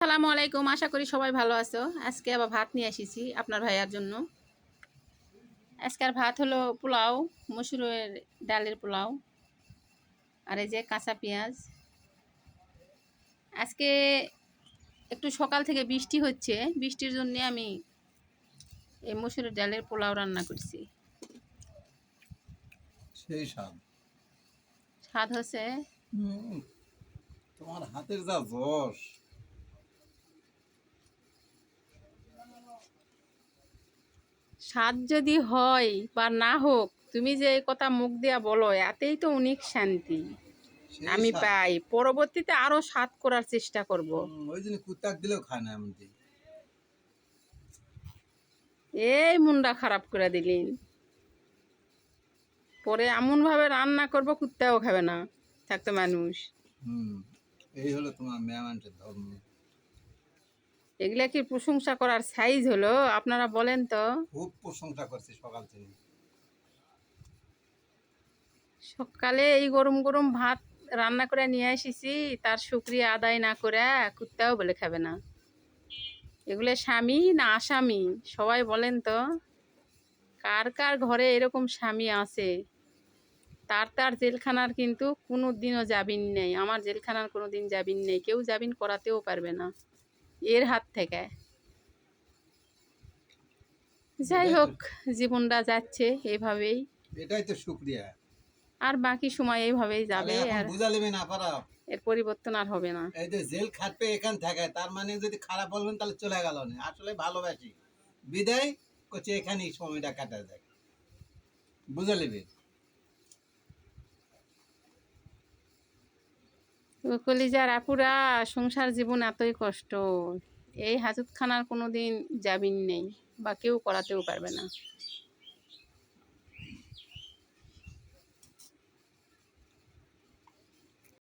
আসসালামু আলাইকুম। আশা করি সবাই ভালো আছো। আজকে আবার ভাত নিয়ে এসেছি আপনার ভাইয়ার জন্য। আজকের ভাত হলো পোলাও, মসুরের ডালের পোলাও, আর এই যে কাঁচা পেঁয়াজ। আজকে একটু সকাল থেকে বৃষ্টি হচ্ছে, বৃষ্টির জন্য আমি এই মসুরের ডালের পোলাও রান্না করছি। সেই স্বাদ। স্বাদ হচ্ছে। তোমার হাতের যা যশ। স্বাদ যদি হয় বা না হোক, তুমি যে এই কথা মুখ দিয়া বলো, এতেই তো অনেক শান্তি সেই আমি স্বাদ। পাই। পরবর্তীতে আরো স্বাদ করার চেষ্টা করব। ওই জন্য কুত্তাক দিলেও খায় না এমন। এই মুন্ডা খারাপ করে দিলেন। পরে এমনভাবে রান্না করবো কুত্তাও খাবে না থাকতো মানুষ। এই হলো তোমার মেয়ামানটের ধর্ম। এগুলা কি প্রশংসা করার সাইজ হলো? আপনারা বলেন তো। খুব প্রশংসা করছি সকাল থেকে। সকালে এই গরম গরম ভাত রান্না করে নিয়ে এসেছি, তার শুকরিয়া আদায় না করে কুত্তাও বলে খাবে না। এগুলো স্বামী না আসামি সবাই বলেন তো। কার কার ঘরে এরকম স্বামী আছে? তার তার জেলখানার কিন্তু কোনো দিনও জামিন নেই। আমার জেলখানার কোনো দিন জামিন নেই, কেউ জামিন করাতেও পারবে না এর হাত থেকে। যাই এটাই তো হোক, জীবনটা যাচ্ছে এভাবেই, এটাই তো শুক্রিয়া। আর বাকি সময় এইভাবেই তাহলে যাবে। এখন আর বুঝা নেবে না পারা। এর পরিবর্তন আর হবে না। এই যে জেল খাটবে এখান থাকে, তার মানে যদি খারাপ বলবেন তাহলে চলে গেল না, আসলে ভালোবাসি বিদায় করছে, এখানেই সময়টা কাটা যায়। বুঝা নেবে। কলিজার আপুরা, সংসার জীবন এতই কষ্ট, এই হাজতখানার কোনো দিন জামিন নেই বা কেউ করাতেও পারবে না।